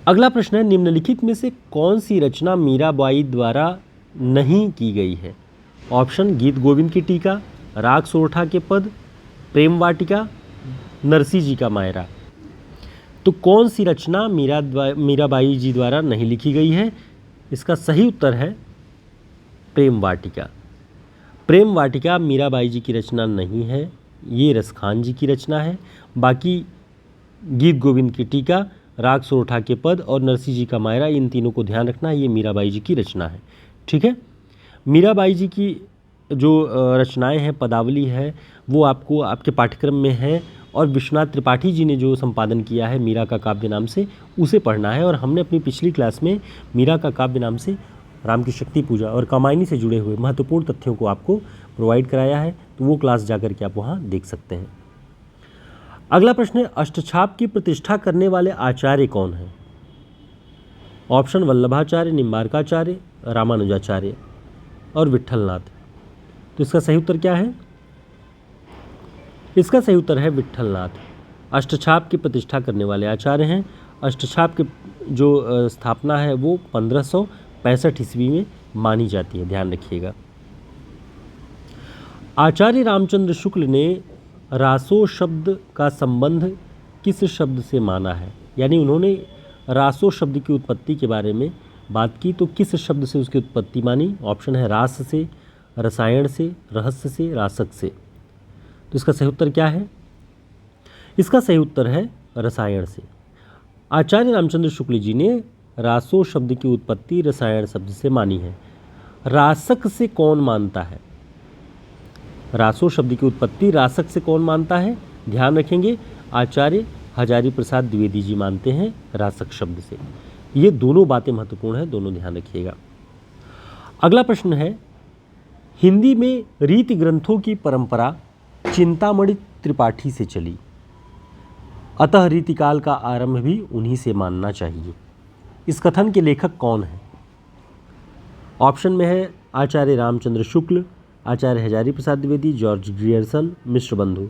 S1: अगला प्रश्न है, निम्नलिखित में से कौन सी रचना मीराबाई द्वारा नहीं की गई है? ऑप्शन गीत गोविंद की टीका, राग सोरठा के पद, प्रेम वाटिका, नरसी जी का मायरा। तो कौन सी रचना मीराबाई जी द्वारा नहीं लिखी गई है? इसका सही उत्तर है प्रेम वाटिका। प्रेम वाटिका मीराबाई जी की रचना नहीं है, ये रसखान जी की रचना है। बाकी गीत गोविंद की टीका, राग सोरठा के पद और नरसी जी का मायरा, इन तीनों को ध्यान रखना, ये मीराबाई जी की रचना है। ठीक है, मीराबाई जी की जो रचनाएं हैं, पदावली है, वो आपको आपके पाठ्यक्रम में है और विश्वनाथ त्रिपाठी जी ने जो संपादन किया है मीरा का काव्य नाम से, उसे पढ़ना है। और हमने अपनी पिछली क्लास में मीरा का काव्य नाम से राम की शक्ति पूजा और कामायनी से जुड़े हुए महत्वपूर्ण तथ्यों को आपको प्रोवाइड कराया है, तो वो क्लास जाकर के आप वहाँ देख सकते हैं। अगला प्रश्न है, अष्टछाप की प्रतिष्ठा करने वाले आचार्य कौन हैं? ऑप्शन वल्लभाचार्य, निम्बार्काचार्य, रामानुजाचार्य और विट्ठलनाथ। तो इसका सही उत्तर क्या है? इसका सही उत्तर है विट्ठलनाथ। अष्टछाप की प्रतिष्ठा करने वाले आचार्य हैं। अष्टछाप की जो स्थापना है वो 1565 ईस्वी में मानी जाती है, ध्यान रखिएगा। आचार्य रामचंद्र शुक्ल ने रासो शब्द का संबंध किस शब्द से माना है? यानी उन्होंने रासो शब्द की उत्पत्ति के बारे में बात की, तो किस शब्द से उसकी उत्पत्ति मानी? ऑप्शन है रास से, रसायन से, रहस्य से, रासक से। तो इसका सही उत्तर क्या है? इसका सही उत्तर है रसायन से। आचार्य रामचंद्र शुक्ल जी ने रासो शब्द की उत्पत्ति रसायन शब्द से मानी है। रासक से कौन मानता है? रासो शब्द की उत्पत्ति रासक से कौन मानता है? ध्यान रखेंगे, आचार्य हजारी प्रसाद द्विवेदी जी मानते हैं रासक शब्द से। ये दोनों बातें महत्वपूर्ण हैं, दोनों ध्यान रखिएगा। अगला प्रश्न है, हिंदी में रीति ग्रंथों की परंपरा चिंतामणि त्रिपाठी से चली, अतः रीतिकाल का आरंभ भी उन्हीं से मानना चाहिए। इस कथन के लेखक कौन हैं? ऑप्शन में है आचार्य रामचंद्र शुक्ल, आचार्य हजारी प्रसाद द्विवेदी, जॉर्ज ग्रियर्सन, मिश्र बंधु।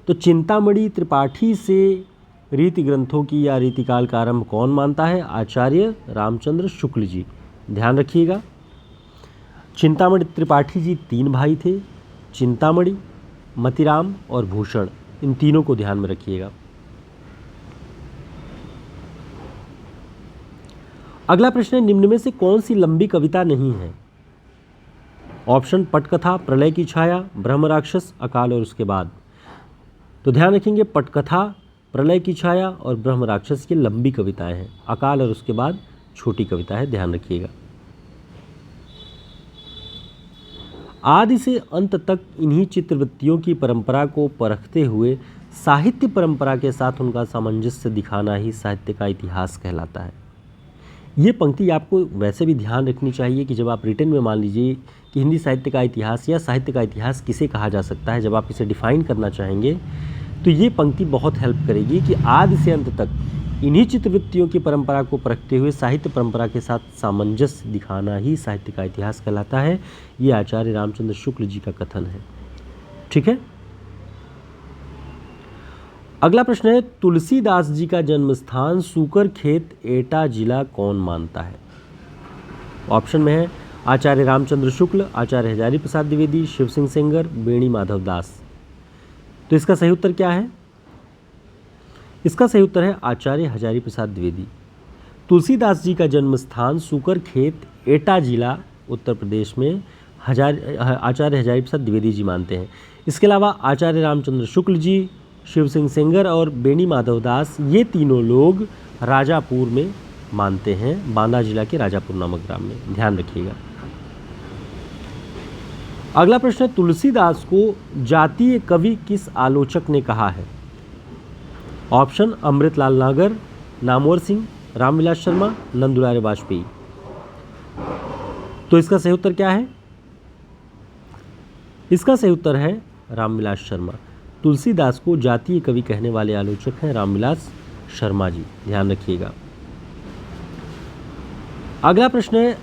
S1: तो चिंतामणि त्रिपाठी से रीति ग्रंथों की या रीतिकाल का आरंभ कौन मानता है? आचार्य रामचंद्र शुक्ल जी। ध्यान रखिएगा, चिंतामणि त्रिपाठी जी 3 भाई थे, चिंतामणि, मतिराम और भूषण, इन तीनों को ध्यान में रखिएगा। अगला प्रश्न है, निम्न में से कौन सी लंबी कविता नहीं है? ऑप्शन पटकथा, प्रलय की छाया, ब्रह्म राक्षस, अकाल और उसके बाद। तो ध्यान रखेंगे, पटकथा, प्रलय की छाया और ब्रह्म राक्षस ये लंबी कविताएं हैं, अकाल और उसके बाद छोटी कविता है, ध्यान रखिएगा। आदि से अंत तक इन्हीं चित्रवृत्तियों की परंपरा को परखते हुए साहित्य परंपरा के साथ उनका सामंजस्य दिखाना ही साहित्य का इतिहास कहलाता है। ये पंक्ति आपको वैसे भी ध्यान रखनी चाहिए कि जब आप रिटन में मान लीजिए कि हिंदी साहित्य का इतिहास या साहित्य का इतिहास किसे कहा जा सकता है, जब आप इसे डिफाइन करना चाहेंगे तो ये पंक्ति बहुत हेल्प करेगी कि आदि से अंत तक इन्हीं चित्रवृत्तियों की परंपरा को परखते हुए साहित्य परंपरा के साथ सामंजस्य दिखाना ही साहित्य का इतिहास कहलाता है। ये आचार्य रामचंद्र शुक्ल जी का कथन है। ठीक है, अगला प्रश्न है, तुलसीदास जी का जन्म स्थान सूकरखेत एटा जिला कौन मानता है? ऑप्शन में है आचार्य रामचंद्र शुक्ल, आचार्य हजारी प्रसाद द्विवेदी, शिव सिंह सेंगर, बेणी माधव दास। तो इसका सही उत्तर क्या है? इसका सही उत्तर है आचार्य हजारी प्रसाद द्विवेदी। तुलसीदास जी का जन्म स्थान सूकरखेत एटा जिला उत्तर प्रदेश में आचार्य हजारी प्रसाद द्विवेदी जी मानते हैं। इसके अलावा आचार्य रामचंद्र शुक्ल जी, शिव सिंह सेंगर और बेणी माधव दास, ये तीनों लोग राजापुर में मानते हैं, बांदा जिला के राजापुर नामक ग्राम में, ध्यान रखिएगा। अगला प्रश्न है, तुलसीदास को जातीय कवि किस आलोचक ने कहा है? ऑप्शन अमृतलाल नागर, नामवर सिंह, रामविलास शर्मा, नंदुलारे वाजपेयी। तो इसका सही उत्तर क्या है? इसका सही उत्तर है रामविलास शर्मा। तुलसीदास को जातीय कवि कहने वाले आलोचक हैं रामविलास शर्मा जी, ध्यान रखिएगा। अगला प्रश्न है,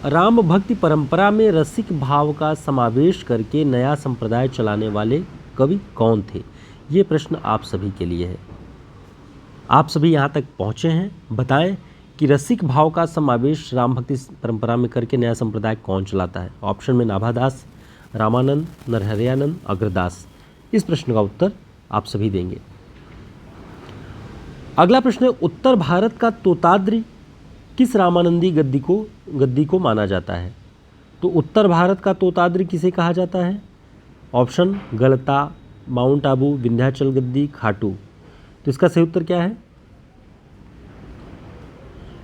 S1: राम भक्ति परंपरा में रसिक भाव का समावेश करके नया संप्रदाय चलाने वाले कवि कौन थे? ये प्रश्न आप सभी के लिए है। आप सभी यहाँ तक पहुँचे हैं, बताएं कि रसिक भाव का समावेश राम भक्ति परंपरा में करके नया संप्रदाय कौन चलाता है? ऑप्शन में नाभादास, रामानंद, नरहरियानंद, अग्रदास। इस प्रश्न का उत्तर आप सभी देंगे। अगला प्रश्न है, उत्तर भारत का तोताद्री किस रामानंदी गद्दी को माना जाता है? तो उत्तर भारत का तोताद्री किसे कहा जाता है? ऑप्शन गलता, माउंट आबू, विंध्याचल गद्दी, खाटू। तो इसका सही उत्तर क्या है?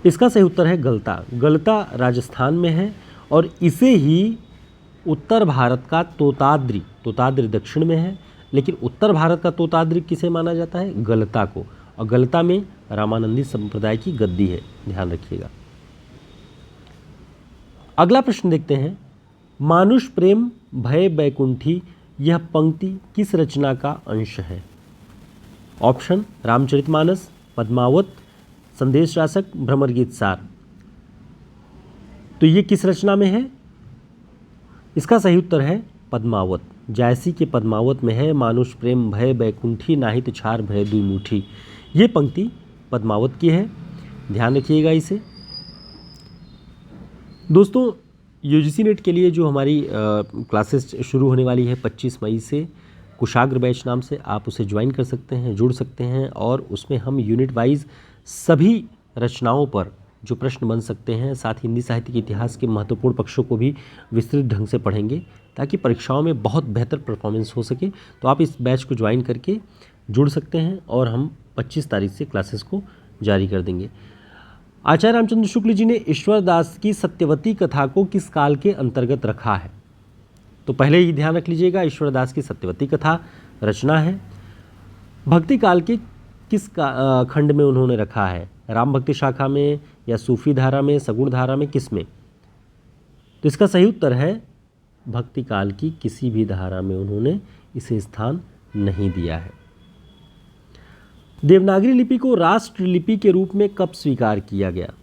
S1: इसका सही उत्तर है गलता। गलता राजस्थान में है और इसे ही उत्तर भारत का तोताद्री, तोताद्री दक्षिण में है, लेकिन उत्तर भारत का तोताद्री किसे माना जाता है? गलता को। और गलता में रामानंदी संप्रदाय की गद्दी है, ध्यान रखिएगा। अगला प्रश्न देखते हैं, मानुष प्रेम भय बैकुंठी यह पंक्ति किस रचना का अंश है? ऑप्शन रामचरितमानस, पद्मावत, संदेश रासक, भ्रमर गीत सार। तो ये किस रचना में है? इसका सही उत्तर है पद्मावत। जैसी के पद्मावत में है, मानुष प्रेम भय बैकुंठी नाहित छार भय दुई मुठी। ये पंक्ति पद्मावत की है, ध्यान रखिएगा इसे। दोस्तों, यूजीसी नेट के लिए जो हमारी क्लासेस शुरू होने वाली है 25 मई से, कुशाग्र बैच नाम से, आप उसे ज्वाइन कर सकते हैं, जुड़ सकते हैं, और उसमें हम यूनिट वाइज सभी रचनाओं पर जो प्रश्न बन सकते हैं, साथ ही हिंदी साहित्य के इतिहास के महत्वपूर्ण पक्षों को भी विस्तृत ढंग से पढ़ेंगे, ताकि परीक्षाओं में बहुत बेहतर परफॉर्मेंस हो सके। तो आप इस बैच को ज्वाइन करके जुड़ सकते हैं और हम 25 तारीख से क्लासेस को जारी कर देंगे। आचार्य रामचंद्र शुक्ल जी ने ईश्वरदास की सत्यवती कथा को किस काल के अंतर्गत रखा है? तो पहले ही ध्यान रख लीजिएगा, ईश्वरदास की सत्यवती कथा रचना है। भक्ति काल के किस खंड में उन्होंने रखा है? राम भक्ति शाखा में या सूफी धारा में, सगुण धारा में, किस में? तो इसका सही उत्तर है भक्ति काल की किसी भी धारा में उन्होंने इसे स्थान नहीं दिया है। देवनागरी लिपि को राष्ट्र लिपि के रूप में कब स्वीकार किया गया?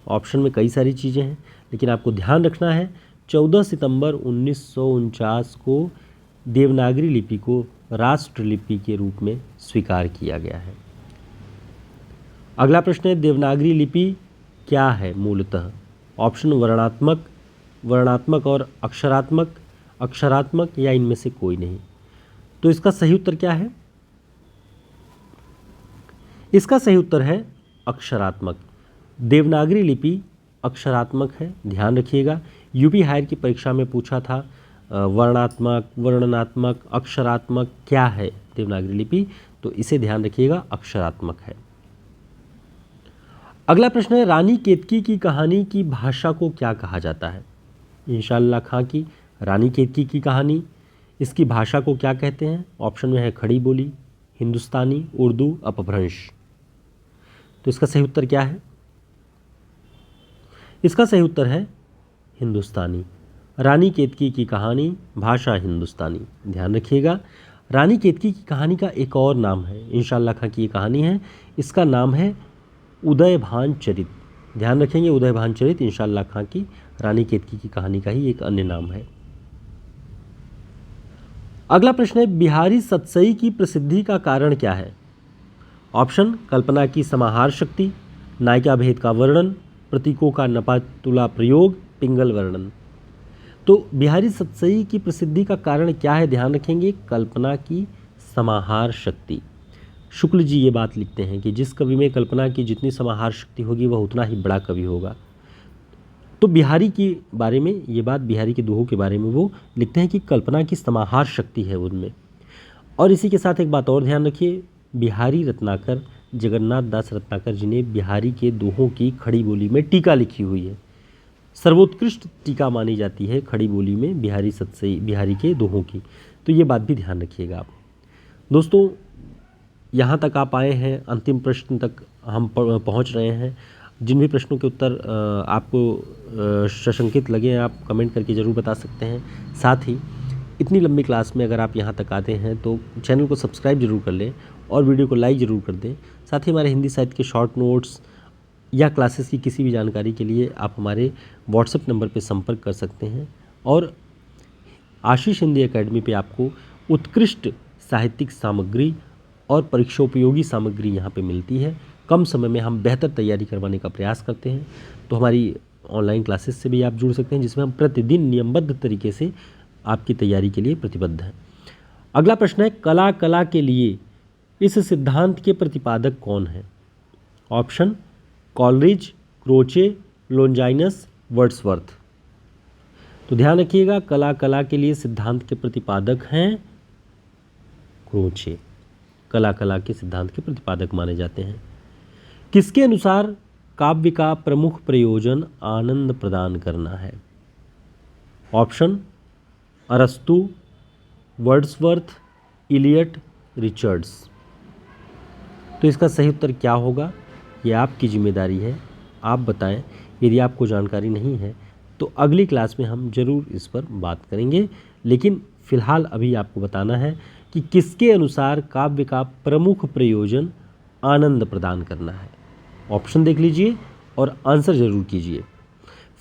S1: ऑप्शन में कई सारी चीज़ें हैं, लेकिन आपको ध्यान रखना है 14 सितंबर 1949 को देवनागरी लिपि को राष्ट्र लिपि के रूप में स्वीकार किया गया है। अगला प्रश्न है, देवनागरी लिपि क्या है मूलतः? ऑप्शन वर्णात्मक और अक्षरात्मक, अक्षरात्मक या इनमें से कोई नहीं। तो इसका सही उत्तर क्या है? इसका सही उत्तर है अक्षरात्मक। देवनागरी लिपि अक्षरात्मक है, ध्यान रखिएगा। यूपी हायर की परीक्षा में पूछा था वर्णात्मक, वर्णनात्मक, अक्षरात्मक क्या है देवनागरी लिपि, तो इसे ध्यान रखिएगा, अक्षरात्मक है। अगला प्रश्न है, रानी केतकी की कहानी की भाषा को क्या कहा जाता है? इंशाअल्लाह खां की रानी केतकी की कहानी, इसकी भाषा को क्या कहते हैं? ऑप्शन में है खड़ी बोली, हिंदुस्तानी, उर्दू, अपभ्रंश। तो इसका सही उत्तर क्या है? इसका सही उत्तर है हिंदुस्तानी। रानी केतकी की कहानी, भाषा हिंदुस्तानी, ध्यान रखिएगा। रानी केतकी की कहानी का एक और नाम है, इंशाअल्लाह खां की ये कहानी है, इसका नाम है उदयभान चरित। ध्यान रखेंगे, उदयभान चरित इंशाअल्लाह खां की रानी केतकी की कहानी का ही एक अन्य नाम है। अगला प्रश्न है, बिहारी सतसई की प्रसिद्धि का कारण क्या है? ऑप्शन कल्पना की समाहार शक्ति, नायिका भेद का वर्णन, प्रतीकों का नपातुला प्रयोग, पिंगल वर्णन। तो बिहारी सतसई की प्रसिद्धि का कारण क्या है? ध्यान रखेंगे, कल्पना की समाहार शक्ति। शुक्ल जी ये बात लिखते हैं कि जिस कवि में कल्पना की जितनी समाहार शक्ति होगी वह उतना ही बड़ा कवि होगा। तो बिहारी के बारे में ये बात, बिहारी के दोहों के बारे में वो लिखते हैं कि कल्पना की समाहार शक्ति है उनमें। और इसी के साथ एक बात और ध्यान रखिए, बिहारी रत्नाकर, जगन्नाथ दास रत्नाकर जी ने बिहारी के दोहों की खड़ी बोली में टीका लिखी हुई है। सर्वोत्कृष्ट टीका मानी जाती है खड़ी बोली में बिहारी सतसई, बिहारी के दोहों की। तो ये बात भी ध्यान रखिएगा आप। दोस्तों, यहाँ तक आप आए हैं, अंतिम प्रश्न तक हम पहुँच रहे हैं। जिन भी प्रश्नों के उत्तर आपको सशंकित लगे आप कमेंट करके ज़रूर बता सकते हैं। साथ ही इतनी लंबी क्लास में अगर आप यहाँ तक आते हैं तो चैनल को सब्सक्राइब जरूर कर लें और वीडियो को लाइक ज़रूर कर दें। साथ ही हमारे हिंदी साहित्य के शॉर्ट नोट्स या क्लासेस की किसी भी जानकारी के लिए आप हमारे व्हाट्सएप नंबर पर संपर्क कर सकते हैं। और आशीष हिंदी एकेडमी पे आपको उत्कृष्ट साहित्यिक सामग्री और परीक्षोपयोगी सामग्री यहाँ पे मिलती है। कम समय में हम बेहतर तैयारी करवाने का प्रयास करते हैं। तो हमारी ऑनलाइन क्लासेस से भी आप जुड़ सकते हैं, जिसमें हम प्रतिदिन नियमबद्ध तरीके से आपकी तैयारी के लिए प्रतिबद्ध हैं। अगला प्रश्न है, कला के लिए इस सिद्धांत के प्रतिपादक कौन हैं? Option Coleridge, Croce, Longinus, Wordsworth. तो ध्यान रखिएगा, कला के लिए सिद्धांत के प्रतिपादक हैं क्रोचे। कला के सिद्धांत के प्रतिपादक माने जाते हैं। किसके अनुसार काव्य का प्रमुख प्रयोजन आनंद प्रदान करना है? ऑप्शन अरस्तु, वर्ड्सवर्थ, इलियट, रिचर्ड्स। तो इसका सही उत्तर क्या होगा, ये आपकी जिम्मेदारी है, आप बताएं। यदि आपको जानकारी नहीं है तो अगली क्लास में हम जरूर इस पर बात करेंगे, लेकिन फिलहाल अभी आपको बताना है कि किसके अनुसार काव्य का प्रमुख प्रयोजन आनंद प्रदान करना है। ऑप्शन देख लीजिए और आंसर जरूर कीजिए।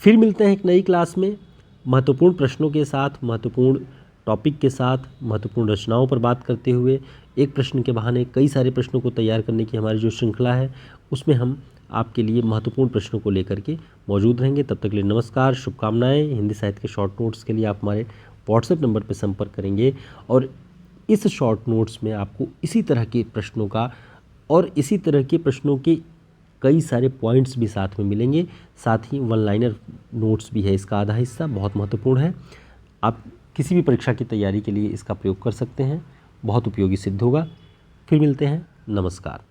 S1: फिर मिलते हैं एक नई क्लास में महत्वपूर्ण प्रश्नों के साथ, महत्वपूर्ण टॉपिक के साथ, महत्वपूर्ण रचनाओं पर बात करते हुए। एक प्रश्न के बहाने कई सारे प्रश्नों को तैयार करने की हमारी जो श्रृंखला है, उसमें हम आपके लिए महत्वपूर्ण प्रश्नों को लेकर के मौजूद रहेंगे। तब तक के लिए नमस्कार, शुभकामनाएं। हिंदी साहित्य के शॉर्ट नोट्स के लिए आप हमारे व्हाट्सएप नंबर पर संपर्क करेंगे और इस शॉर्ट नोट्स में आपको इसी तरह के प्रश्नों का और इसी तरह के प्रश्नों के कई सारे पॉइंट्स भी साथ में मिलेंगे। साथ ही वन लाइनर नोट्स भी है, इसका आधा हिस्सा बहुत महत्वपूर्ण है। आप किसी भी परीक्षा की तैयारी के लिए इसका प्रयोग कर सकते हैं, बहुत उपयोगी सिद्ध होगा। फिर मिलते हैं, नमस्कार।